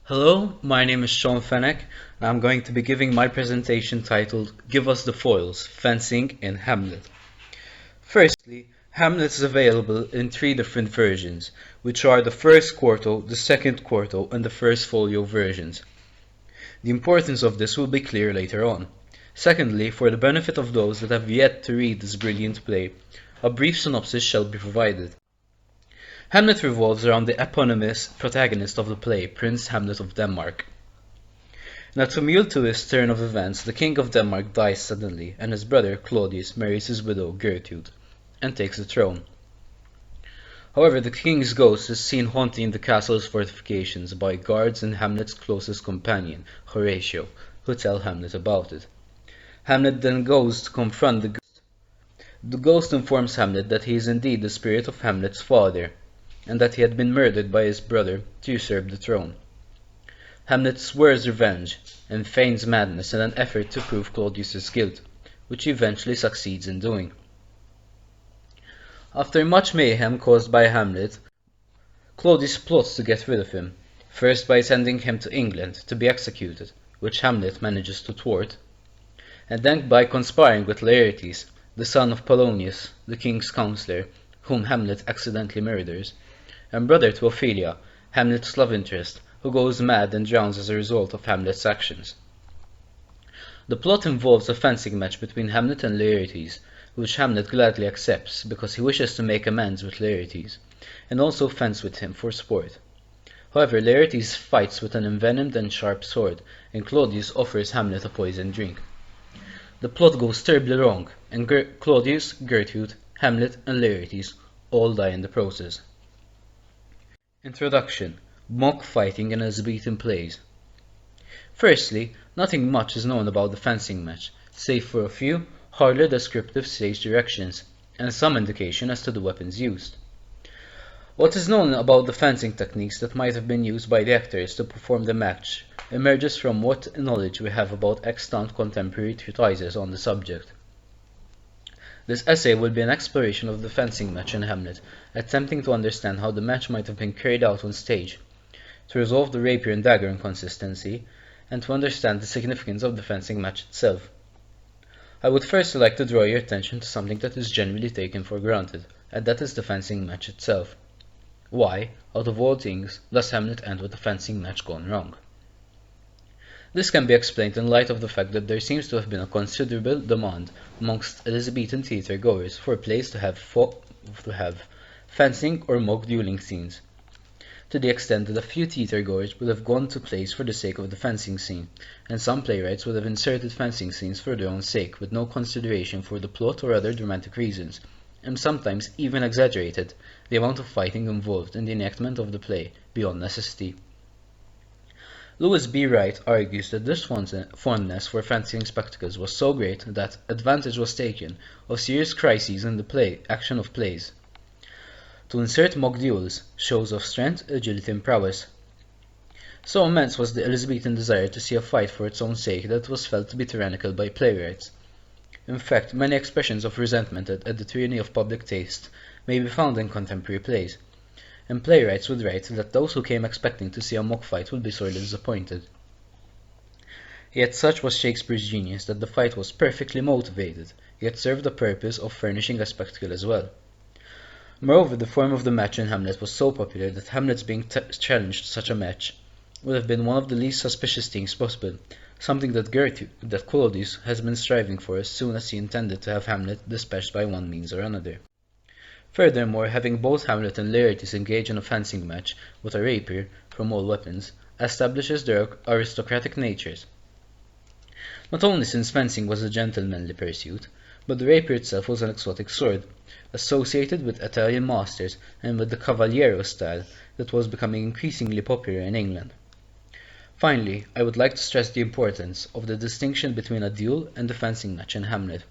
Hello, my name is Sean Fenech, and I'm going to be giving my presentation titled Give Us the Foils, Fencing in Hamlet. Firstly, Hamlet is available in three different versions, which are the first quarto, the second quarto, and the first folio versions. The importance of this will be clear later on. Secondly, for the benefit of those that have yet to read this brilliant play, a brief synopsis shall be provided. Hamlet revolves around the eponymous protagonist of the play, Prince Hamlet of Denmark. In a tumultuous turn of events, the King of Denmark dies suddenly, and his brother Claudius marries his widow Gertrude, and takes the throne. However, the king's ghost is seen haunting the castle's fortifications by guards and Hamlet's closest companion, Horatio, who tell Hamlet about it. Hamlet then goes to confront the ghost. The ghost informs Hamlet that he is indeed the spirit of Hamlet's father, and that he had been murdered by his brother to usurp the throne. Hamlet swears revenge and feigns madness in an effort to prove Claudius's guilt, which he eventually succeeds in doing. After much mayhem caused by Hamlet, Claudius plots to get rid of him, first by sending him to England to be executed, which Hamlet manages to thwart, and then by conspiring with Laertes, the son of Polonius, the king's counsellor, whom Hamlet accidentally murders, and brother to Ophelia, Hamlet's love interest, who goes mad and drowns as a result of Hamlet's actions. The plot involves a fencing match between Hamlet and Laertes, which Hamlet gladly accepts because he wishes to make amends with Laertes, and also fence with him for sport. However, Laertes fights with an envenomed and sharp sword, and Claudius offers Hamlet a poisoned drink. The plot goes terribly wrong, and Claudius, Gertrude, Hamlet, and Laertes all die in the process. Introduction: Mock fighting in Elizabethan plays. Firstly, nothing much is known about the fencing match, save for a few hardly descriptive stage directions, and some indication as to the weapons used. What is known about the fencing techniques that might have been used by the actors to perform the match emerges from what knowledge we have about extant contemporary treatises on the subject. This essay will be an exploration of the fencing match in Hamlet, attempting to understand how the match might have been carried out on stage, to resolve the rapier and dagger inconsistency, and to understand the significance of the fencing match itself. I would first like to draw your attention to something that is generally taken for granted, and that is the fencing match itself. Why, out of all things, does Hamlet end with a fencing match gone wrong? This can be explained in light of the fact that there seems to have been a considerable demand amongst Elizabethan theatre goers for plays to have fencing or mock dueling scenes, to the extent that a few theatre goers would have gone to plays for the sake of the fencing scene, and some playwrights would have inserted fencing scenes for their own sake with no consideration for the plot or other dramatic reasons, and sometimes even exaggerated the amount of fighting involved in the enactment of the play beyond necessity. Louis B. Wright argues that this fondness for fencing spectacles was so great that advantage was taken of serious crises in the action of plays to insert mock duels, shows of strength, agility, and prowess. So immense was the Elizabethan desire to see a fight for its own sake that it was felt to be tyrannical by playwrights. In fact, many expressions of resentment at the tyranny of public taste may be found in contemporary plays, and playwrights would write that those who came expecting to see a mock fight would be sorely disappointed. Yet such was Shakespeare's genius that the fight was perfectly motivated, yet served the purpose of furnishing a spectacle as well. Moreover, the form of the match in Hamlet was so popular that Hamlet's being challenged to such a match would have been one of the least suspicious things possible, something that Claudius has been striving for as soon as he intended to have Hamlet dispatched by one means or another. Furthermore, having both Hamlet and Laertes engage in a fencing match with a rapier from all weapons establishes their aristocratic natures. Not only since fencing was a gentlemanly pursuit, but the rapier itself was an exotic sword, associated with Italian masters and with the cavaliero style that was becoming increasingly popular in England. Finally, I would like to stress the importance of the distinction between a duel and the fencing match in Hamlet.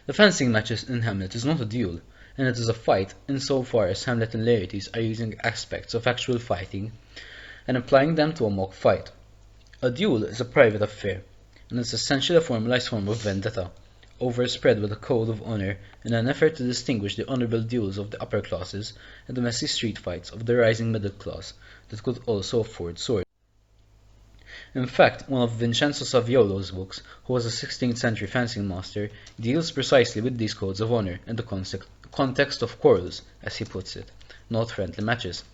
The fencing match in Hamlet is not a duel, and it is a fight insofar as Hamlet and Laertes are using aspects of actual fighting and applying them to a mock fight. A duel is a private affair, and is essentially a formalized form of vendetta, overspread with a code of honor in an effort to distinguish the honorable duels of the upper classes and the messy street fights of the rising middle class that could also afford swords. In fact, one of Vincenzo Saviolo's books, who was a 16th century fencing master, deals precisely with these codes of honor in the context of quarrels, as he puts it, not friendly matches.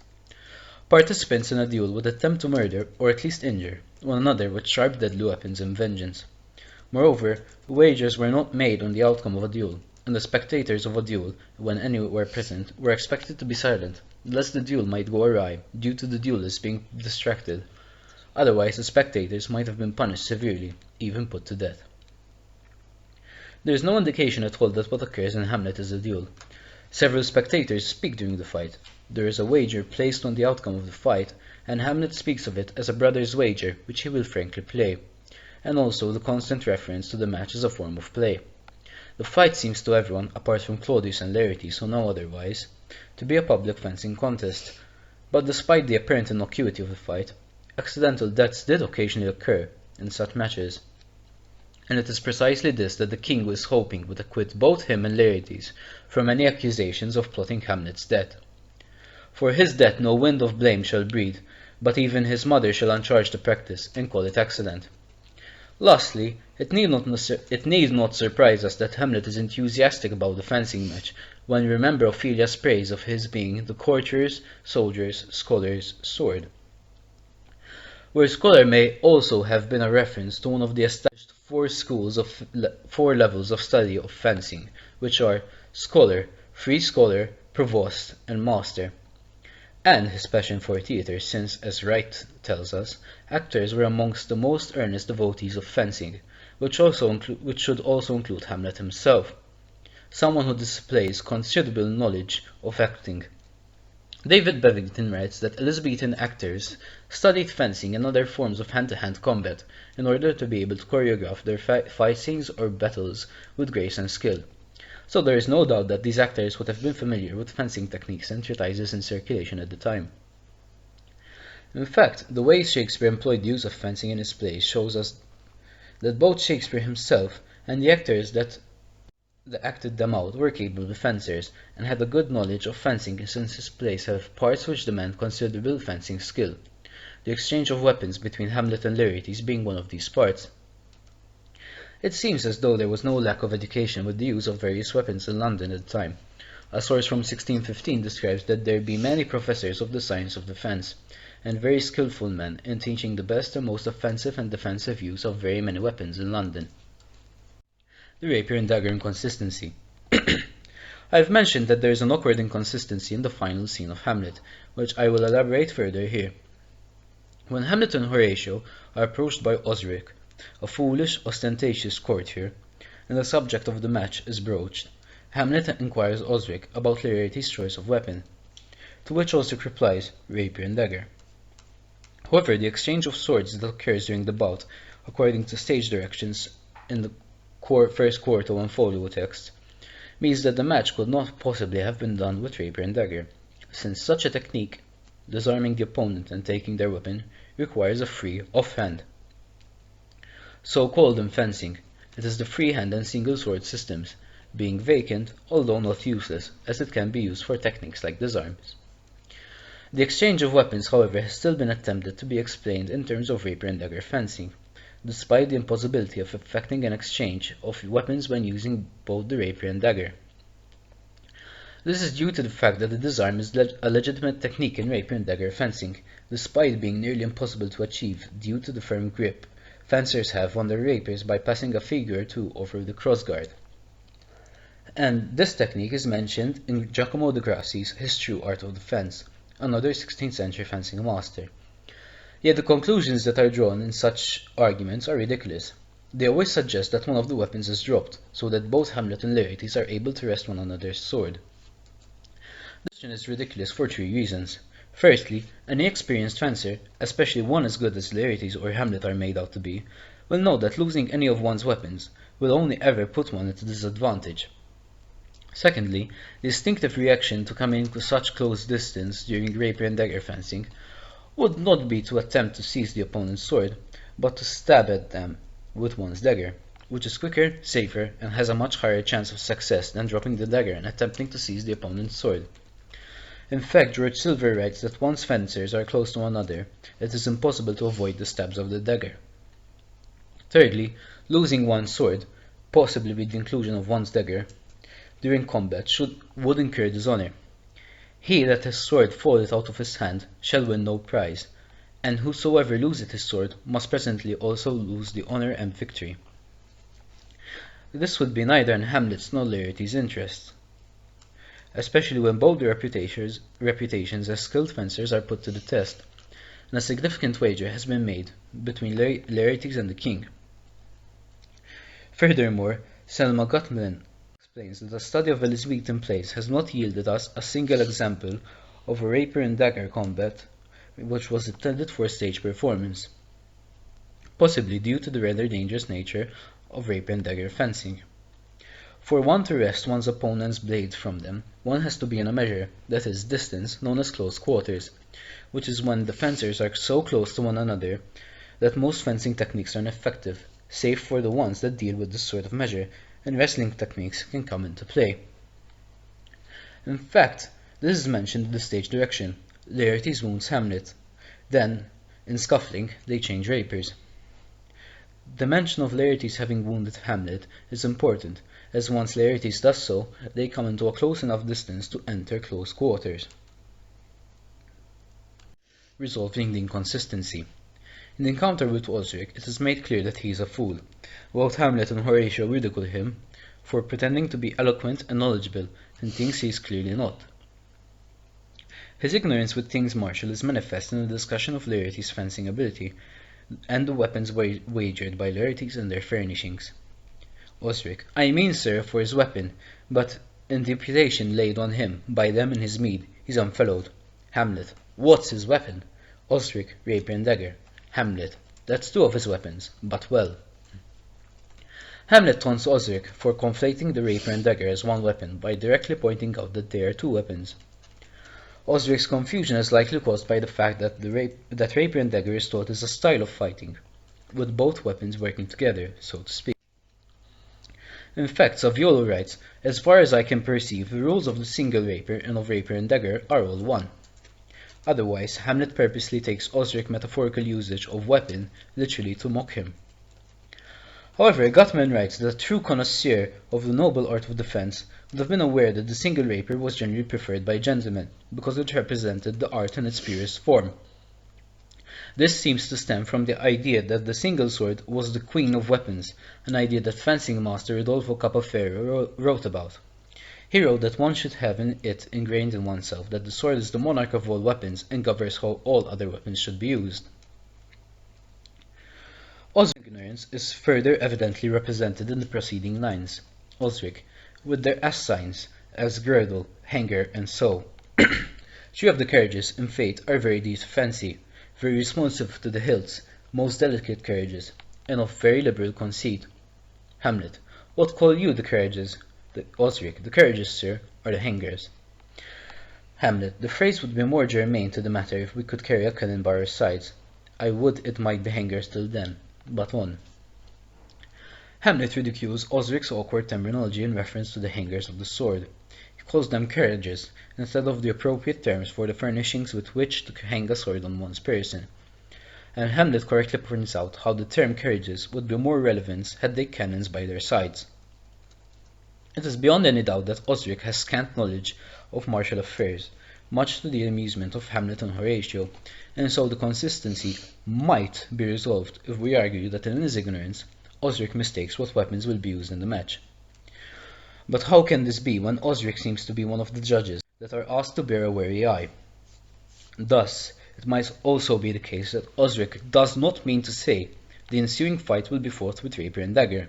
Participants in a duel would attempt to murder, or at least injure, one another with sharp deadly weapons in vengeance. Moreover, wagers were not made on the outcome of a duel, and the spectators of a duel, when any were present, were expected to be silent, lest the duel might go awry due to the duelists being distracted. Otherwise, the spectators might have been punished severely, even put to death. There is no indication at all that what occurs in Hamlet is a duel. Several spectators speak during the fight. There is a wager placed on the outcome of the fight, and Hamlet speaks of it as a brother's wager which he will frankly play, and also the constant reference to the match as a form of play. The fight seems to everyone, apart from Claudius and Laertes who know otherwise, to be a public fencing contest, but despite the apparent innocuity of the fight, accidental deaths did occasionally occur in such matches, and it is precisely this that the king was hoping would acquit both him and Laertes from any accusations of plotting Hamlet's death. For his death no wind of blame shall breathe, but even his mother shall uncharge the practice, and call it accident. Lastly, it need not surprise us that Hamlet is enthusiastic about the fencing match, when we remember Ophelia's praise of his being the courtier's, soldier's, scholar's sword. Where scholar may also have been a reference to one of the established four levels of study of fencing, which are scholar, free scholar, provost, and master, and his passion for theatre, since, as Wright tells us, actors were amongst the most earnest devotees of fencing, which should also include Hamlet himself, someone who displays considerable knowledge of acting. David Bevington writes that Elizabethan actors studied fencing and other forms of hand-to-hand combat in order to be able to choreograph their fight scenes or battles with grace and skill. So there is no doubt that these actors would have been familiar with fencing techniques and treatises in circulation at the time. In fact, the way Shakespeare employed the use of fencing in his plays shows us that both Shakespeare himself and the actors that acted them out were capable fencers, and had a good knowledge of fencing since his plays have parts which demand considerable fencing skill, the exchange of weapons between Hamlet and Laertes being one of these parts. It seems as though there was no lack of education with the use of various weapons in London at the time. A source from 1615 describes that there be many professors of the science of defence, and very skilful men in teaching the best and most offensive and defensive use of very many weapons in London. The rapier and dagger inconsistency. I have mentioned that there is an awkward inconsistency in the final scene of Hamlet, which I will elaborate further here. When Hamlet and Horatio are approached by Osric, a foolish, ostentatious courtier, and the subject of the match is broached, Hamlet inquires Osric about Laertes' choice of weapon, to which Osric replies, rapier and dagger. However, the exchange of swords that occurs during the bout, according to stage directions in the first quarto and folio text, means that the match could not possibly have been done with rapier and dagger, since such a technique, disarming the opponent and taking their weapon, requires a free offhand. So called in fencing, it is the freehand and single sword systems, being vacant, although not useless, as it can be used for techniques like disarms. The exchange of weapons, however, has still been attempted to be explained in terms of rapier and dagger fencing, despite the impossibility of effecting an exchange of weapons when using both the rapier and dagger. This is due to the fact that the disarm is a legitimate technique in rapier and dagger fencing, despite being nearly impossible to achieve due to the firm grip fencers have on their rapiers by passing a figure or two over the crossguard. And this technique is mentioned in Giacomo de Grassi's His True Art of Defense, another 16th century fencing master. Yet the conclusions that are drawn in such arguments are ridiculous. They always suggest that one of the weapons is dropped, so that both Hamlet and Laertes are able to wrest one another's sword. This is ridiculous for three reasons. Firstly, any experienced fencer, especially one as good as Laertes or Hamlet are made out to be, will know that losing any of one's weapons will only ever put one at a disadvantage. Secondly, the instinctive reaction to coming to such close distance during rapier and dagger fencing would not be to attempt to seize the opponent's sword, but to stab at them with one's dagger. which is quicker, safer, and has a much higher chance of success than dropping the dagger and attempting to seize the opponent's sword. In fact, George Silver writes that once fencers are close to one another, it is impossible to avoid the stabs of the dagger. Thirdly, losing one's sword, possibly with the inclusion of one's dagger, during combat would incur dishonor. He that his sword falleth out of his hand shall win no prize, and whosoever loseth his sword must presently also lose the honor and victory. This would be neither in Hamlet's nor Laertes' interests, especially when both their reputations as skilled fencers are put to the test, and a significant wager has been made between Laertes and the king. Furthermore, Selma Gutman explains that a study of Elizabethan plays has not yielded us a single example of a rapier and dagger combat which was intended for stage performance, possibly due to the rather dangerous nature of rapier and dagger fencing. For one to wrest one's opponent's blade from them, one has to be in a measure, that is, distance, known as close quarters, which is when the fencers are so close to one another that most fencing techniques are ineffective, save for the ones that deal with this sort of measure, and wrestling techniques can come into play. In fact, this is mentioned in the stage direction. Laertes wounds Hamlet. Then, in scuffling, they change rapiers. The mention of Laertes having wounded Hamlet is important, as once Laertes does so, they come into a close enough distance to enter close quarters, resolving the inconsistency. In the encounter with Osric, it is made clear that he is a fool. Both Hamlet and Horatio ridicule him for pretending to be eloquent and knowledgeable in things he is clearly not. His ignorance with things martial is manifest in the discussion of Laertes' fencing ability, and the weapons wagered by Laertes and their furnishings. Osric: I mean, sir, for his weapon, but in the imputation laid on him by them in his mead, he's unfellowed. Hamlet: What's his weapon? Osric: Rapier and dagger. Hamlet: That's two of his weapons, but well. Hamlet taunts Osric for conflating the rapier and dagger as one weapon by directly pointing out that they are two weapons. Osric's confusion is likely caused by the fact that rapier and dagger is taught as a style of fighting, with both weapons working together, so to speak. In fact, Saviolo writes, as far as I can perceive, the rules of the single rapier and of rapier and dagger are all one. Otherwise, Hamlet purposely takes Osric's metaphorical usage of weapon literally to mock him. However, Gutman writes that a true connoisseur of the noble art of defense would have been aware that the single rapier was generally preferred by gentlemen, because it represented the art in its purest form. This seems to stem from the idea that the single sword was the queen of weapons, an idea that fencing master Rodolfo Capoferro wrote about. He wrote that one should have it ingrained in oneself that the sword is the monarch of all weapons and governs how all other weapons should be used. Osric's ignorance is further evidently represented in the preceding lines. Osric, with their S signs, as girdle, hanger, and so. Three of the carriages, in fate, are very deep to fancy, very responsive to the hilts, most delicate carriages, and of very liberal conceit. Hamlet: What call you the carriages? Osric: The carriages, sir, are the hangers. Hamlet: The phrase would be more germane to the matter if we could carry a cannon by our sides. I would it might be hangers till then. But on. Hamlet ridicules Osric's awkward terminology in reference to the hangers of the sword. He calls them carriages, instead of the appropriate terms for the furnishings with which to hang a sword on one's person, and Hamlet correctly points out how the term carriages would be more relevant had they cannons by their sides. It is beyond any doubt that Osric has scant knowledge of martial affairs, much to the amusement of Hamlet and Horatio, and so the consistency might be resolved if we argue that in his ignorance, Osric mistakes what weapons will be used in the match. But how can this be when Osric seems to be one of the judges that are asked to bear a wary eye? Thus, it might also be the case that Osric does not mean to say the ensuing fight will be fought with rapier and dagger,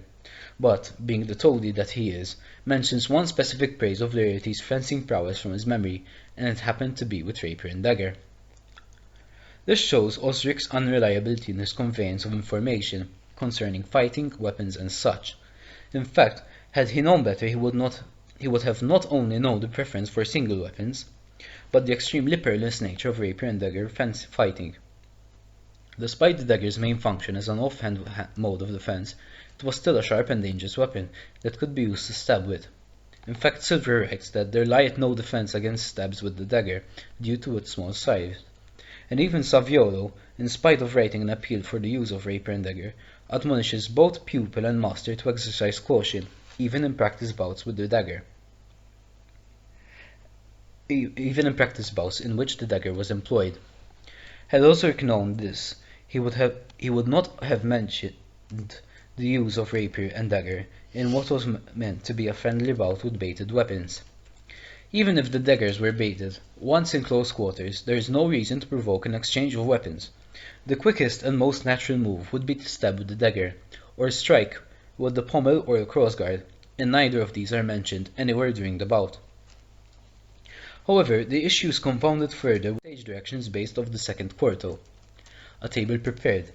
but, being the toady that he is, mentions one specific praise of Laertes' fencing prowess from his memory, and it happened to be with rapier and dagger. This shows Osric's unreliability in his conveyance of information concerning fighting, weapons, and such. In fact, had he known better, he would have not only known the preference for single weapons, but the extremely perilous nature of rapier and dagger fighting. Despite the dagger's main function as an offhand mode of defense, it was still a sharp and dangerous weapon that could be used to stab with. In fact, Silver writes that there lieth no defense against stabs with the dagger, due to its small size. And even Saviolo, in spite of writing an appeal for the use of rapier and dagger, admonishes both pupil and master to exercise caution, even in practice bouts with the dagger. Even in practice bouts in which the dagger was employed. Had Osric known this, he would not have mentioned the use of rapier and dagger in what was meant to be a friendly bout with baited weapons. Even if the daggers were baited, once in close quarters, there is no reason to provoke an exchange of weapons. The quickest and most natural move would be to stab with the dagger, or strike with the pommel or the crossguard, and neither of these are mentioned anywhere during the bout. However, the issue is compounded further with stage directions based off the second quarto. A table prepared.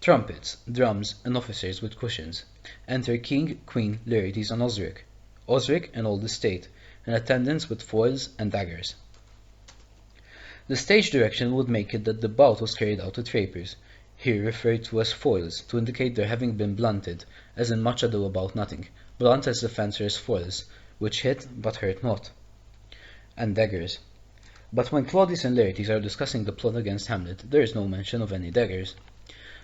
Trumpets, drums, and officers with cushions. Enter King, Queen, Laertes, and Osric. Osric and all the state, and attendants with foils and daggers. The stage direction would make it that the bout was carried out with rapiers, here referred to as foils, to indicate their having been blunted, as in Much Ado About Nothing, blunt as the fencer's foils, which hit but hurt not, and daggers. But when Claudius and Laertes are discussing the plot against Hamlet, there is no mention of any daggers.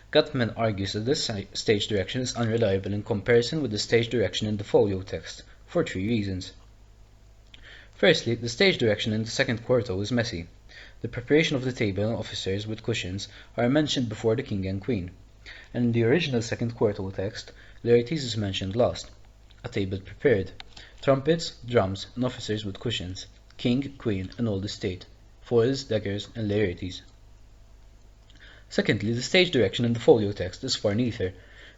Gutman argues that this stage direction is unreliable in comparison with the stage direction in the folio text, for 3 reasons. Firstly, the stage direction in the second quarto is messy. The preparation of the table and officers with cushions are mentioned before the king and queen, and in the original second quarto text, Laertes is mentioned last. A table prepared. Trumpets, drums, and officers with cushions. King, queen, and all the state. Foils, daggers, and Laertes. Secondly, the stage direction in the folio text is far neater,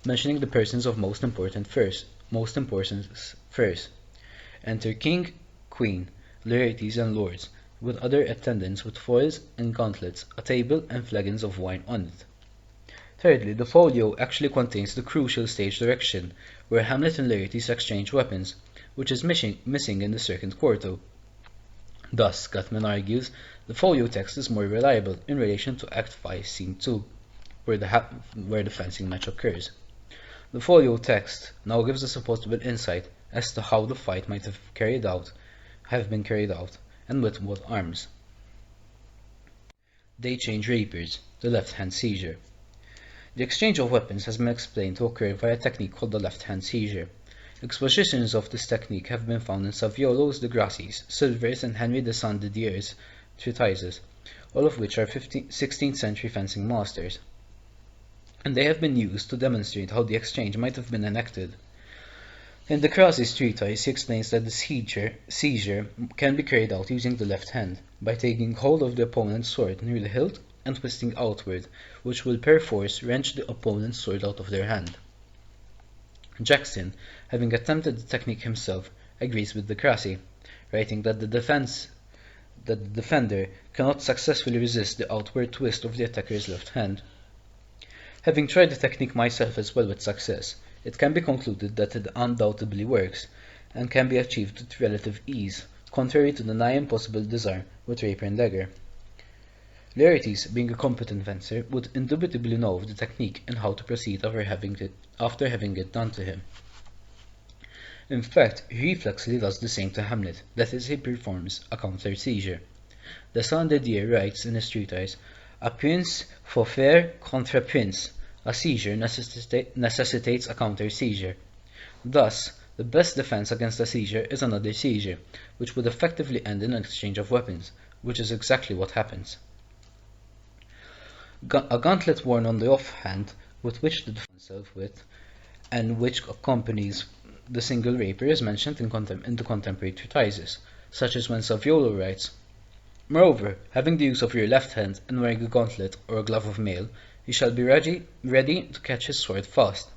mentioning the persons of most importance first. Enter king, queen, Laertes, and lords, with other attendants with foils and gauntlets, a table, and flagons of wine on it. Thirdly, the folio actually contains the crucial stage direction, where Hamlet and Laertes exchange weapons, which is missing in the second quarto. Thus, Gutman argues, the folio text is more reliable in relation to Act 5, Scene 2, where the fencing match occurs. The folio text now gives us a possible insight as to how the fight might have been carried out, and with what arms. They change rapiers, the left-hand seizure. The exchange of weapons has been explained to occur via a technique called the left-hand seizure. Expositions of this technique have been found in Saviolo's, De Grassi's, Silver's, and Henry de Saint-Didier's treatises, all of which are 16th century fencing masters, and they have been used to demonstrate how the exchange might have been enacted. In De Grassi's treatise, he explains that the seizure can be carried out using the left hand, by taking hold of the opponent's sword near the hilt and twisting outward, which will perforce wrench the opponent's sword out of their hand. Jackson, having attempted the technique himself, agrees with De Grassi, writing that the defender cannot successfully resist the outward twist of the attacker's left hand. Having tried the technique myself as well with success, it can be concluded that it undoubtedly works, and can be achieved with relative ease, contrary to the nigh impossible desire with rapier and dagger. Laertes, being a competent fencer, would indubitably know of the technique and how to proceed after having it done to him. In fact, he reflexly does the same to Hamlet, that is, he performs a counter-seizure. De Saint-Didier writes in his treatise, "A prince faut faire contre prince." A seizure necessitates a counter-seizure. Thus, the best defense against a seizure is another seizure, which would effectively end in an exchange of weapons, which is exactly what happens. A gauntlet worn on the offhand, with which to defend himself with, and which accompanies the single rapier, is mentioned in the contemporary treatises, such as when Saviolo writes, "Moreover, having the use of your left hand, and wearing a gauntlet or a glove of mail, he shall be ready to catch his sword fast."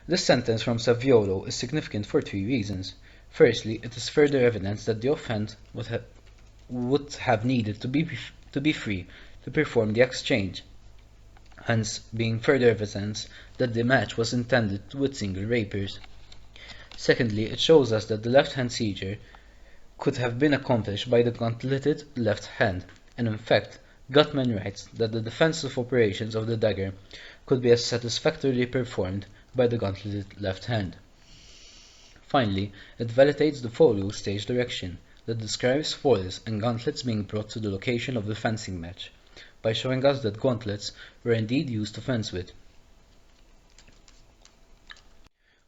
This sentence from Saviolo is significant for 3 reasons. Firstly, it is further evidence that the offhand would have needed to be free to perform the exchange, hence being further evidence that the match was intended with single rapiers. Secondly, it shows us that the left-hand seizure could have been accomplished by the gauntleted left hand, and in fact, Gutman writes that the defensive operations of the dagger could be as satisfactorily performed by the gauntleted left hand. Finally, it validates the folio stage direction that describes foils and gauntlets being brought to the location of the fencing match, by showing us that gauntlets were indeed used to fence with.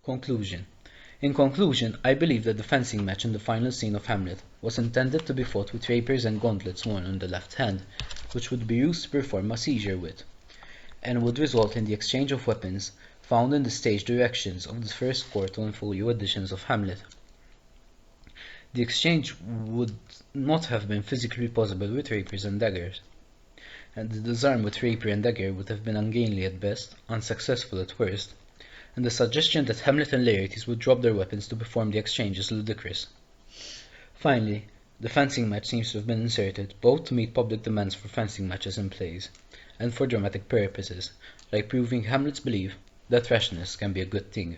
Conclusion. In conclusion, I believe that the fencing match in the final scene of Hamlet was intended to be fought with rapiers and gauntlets worn on the left hand, which would be used to perform a seizure with, and would result in the exchange of weapons found in the stage directions of the first quarto and folio editions of Hamlet. The exchange would not have been physically possible with rapiers and daggers, and the disarm with rapier and dagger would have been ungainly at best, unsuccessful at worst, and the suggestion that Hamlet and Laertes would drop their weapons to perform the exchange is ludicrous. Finally, the fencing match seems to have been inserted both to meet public demands for fencing matches in plays, and for dramatic purposes, like proving Hamlet's belief that rashness can be a good thing.